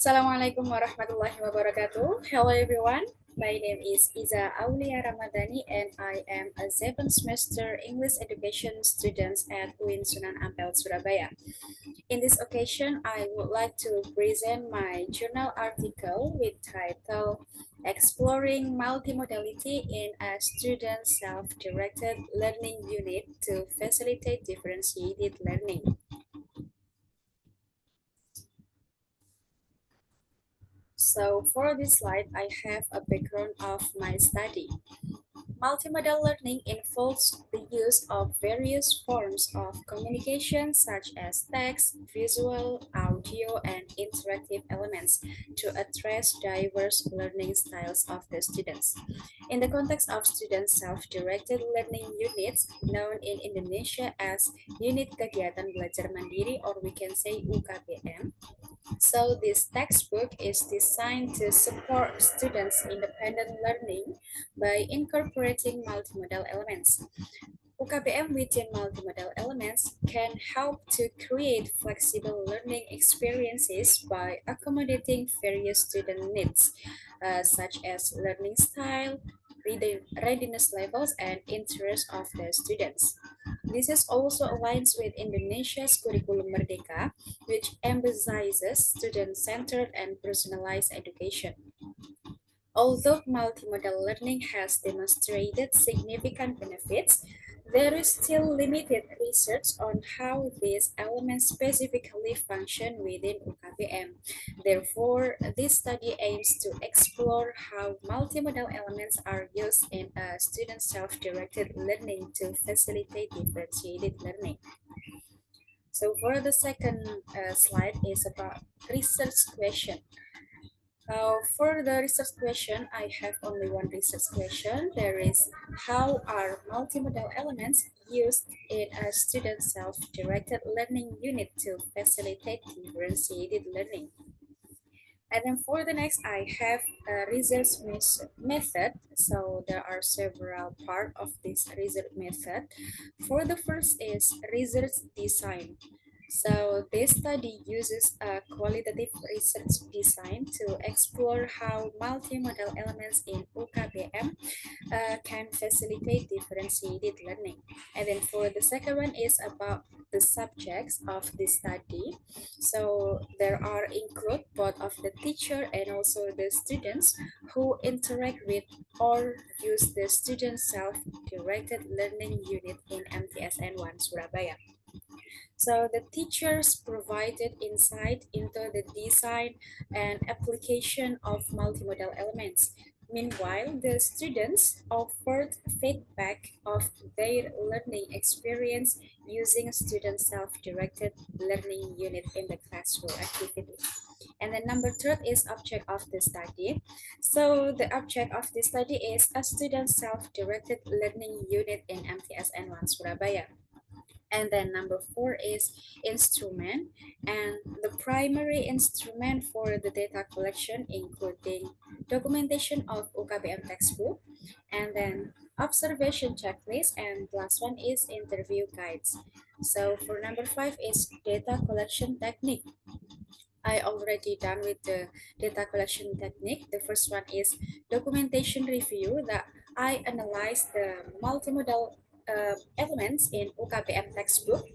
Assalamualaikum warahmatullahi wabarakatuh. Hello everyone. My name is Iza Aulia Ramadhani and I am a 7th semester English education student at UIN Sunan Ampel, Surabaya. In this occasion, I would like to present my journal article with title Exploring Multimodality in a Student Self-Directed Learning Unit to Facilitate Differentiated Learning. So for this slide, I have a background of my study. Multimodal learning involves the use of various forms of communication such as text, visual, audio, and interactive elements to address diverse learning styles of the students. In the context of student self-directed learning units, known in Indonesia as Unit Kegiatan Belajar Mandiri, or we can say UKBM, so this textbook is designed to support students' independent learning by incorporating multimodal elements. UKBM within multimodal elements can help to create flexible learning experiences by accommodating various student needs, such as learning style, readiness levels, and interests of the students. This is also aligns with Indonesia's Curriculum Merdeka, which emphasizes student-centered and personalized education. Although multimodal learning has demonstrated significant benefits, there is still limited research on how these elements specifically function within UKBM. Therefore, this study aims to explore how multimodal elements are used in a student self-directed learning to facilitate differentiated learning. So for the second slide is about research question. For the research question, I have only one research question. There is, how are multimodal elements used in a student self-directed learning unit to facilitate differentiated learning? And then for the next, I have a research method. So there are several parts of this research method. For the first is research design. So this study uses a qualitative research design to explore how multimodal elements in UKBM can facilitate differentiated learning. And then for the second one is about the subjects of this study. So there are include both of the teacher and also the students who interact with or use the student self-directed learning unit in MTSN 1 Surabaya. So the teachers provided insight into the design and application of multimodal elements. Meanwhile, the students offered feedback of their learning experience using student self-directed learning unit in the classroom activity. And then number third is object of the study. So the object of the study is a student self-directed learning unit in MTSN 1 Surabaya. And then number four is instrument. And the primary instrument for the data collection including documentation of UKBM textbook, and then observation checklist, and last one is interview guides. So for number five is data collection technique. I already done with the data collection technique. The first one is documentation review, that I analyze the multimodal elements in UKBM textbook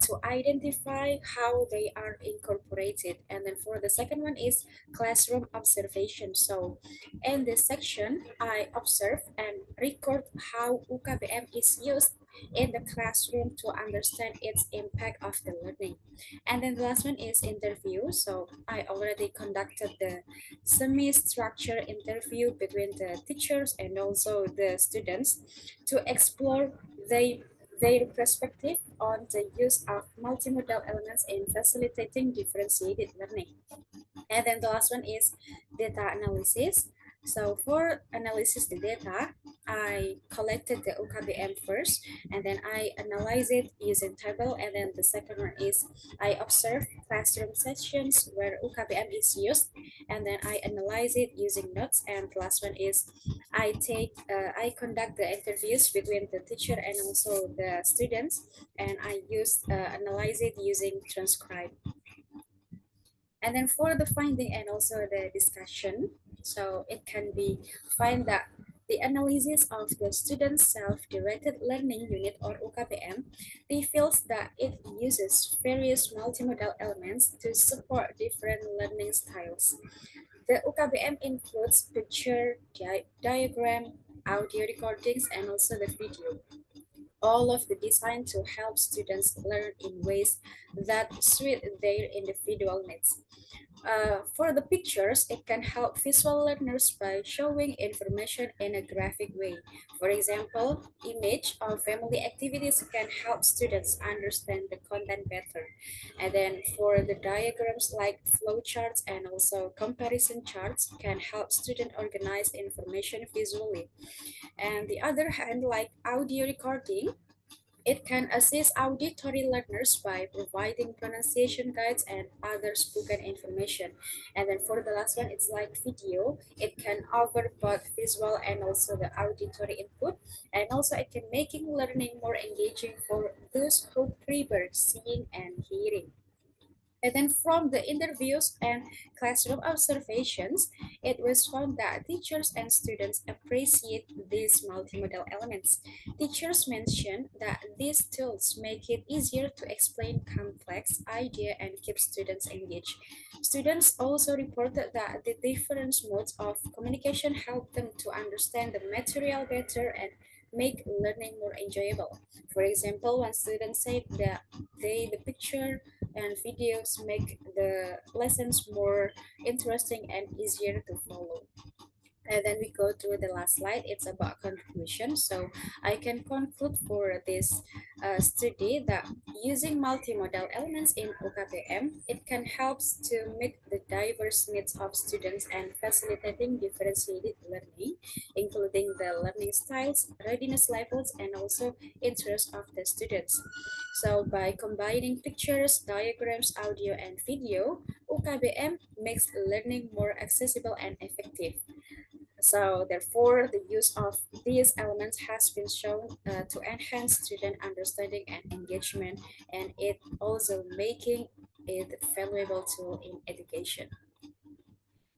to identify how they are incorporated. And then for the second one is classroom observation. So in this section, I observe and record how UKBM is used in the classroom to understand its impact of the learning. And then the last one is interview. So I already conducted the semi-structured interview between the teachers and also the students to explore their perspective on the use of multimodal elements in facilitating differentiated learning. And then the last one is data analysis. So for analysis the data, I collected the UKBM first, and then I analyze it using table. And then the second one is I observe classroom sessions where UKBM is used, and then I analyze it using notes. And the last one is I conduct the interviews between the teacher and also the students, and I analyze it using transcribe. And then for the finding and also the discussion, so it can be find that the analysis of the student's self-directed learning unit or UKBM reveals that it uses various multimodal elements to support different learning styles. The UKBM includes picture, diagram, audio recordings, and also the video, all of the design to help students learn in ways that suit their individual needs. For the pictures, it can help visual learners by showing information in a graphic way. For example, image of family activities can help students understand the content better. And then for the diagrams like flowcharts and also comparison charts can help students organize information visually. And the other hand, like audio recording, it can assist auditory learners by providing pronunciation guides and other spoken information. And then for the last one, it's like video. It can offer both visual and also the auditory input. And also it can making learning more engaging for those who prefer seeing and hearing. And then from the interviews and classroom observations, it was found that teachers and students appreciate these multimodal elements. Teachers mentioned that these tools make it easier to explain complex ideas and keep students engaged. Students also reported that the different modes of communication help them to understand the material better and make learning more enjoyable. For example, one student said that the picture and videos make the lessons more interesting and easier to follow. And then we go to the last slide. It's about conclusion. So I can conclude for this study that using multimodal elements in OKPM, it can help to meet the diverse needs of students and facilitating differentiated learning, including the learning styles, readiness levels, and also interests of the students. So by combining pictures, diagrams, audio, and video, OKBM makes learning more accessible and effective. So therefore, the use of these elements has been shown to enhance student understanding and engagement, and it also making it valuable tool in education.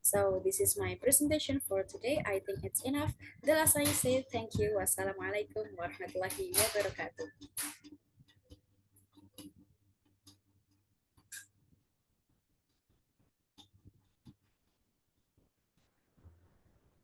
So this is my presentation for today. I think it's enough. The last I say thank you. Wassalamualaikum warahmatullahi wabarakatuh.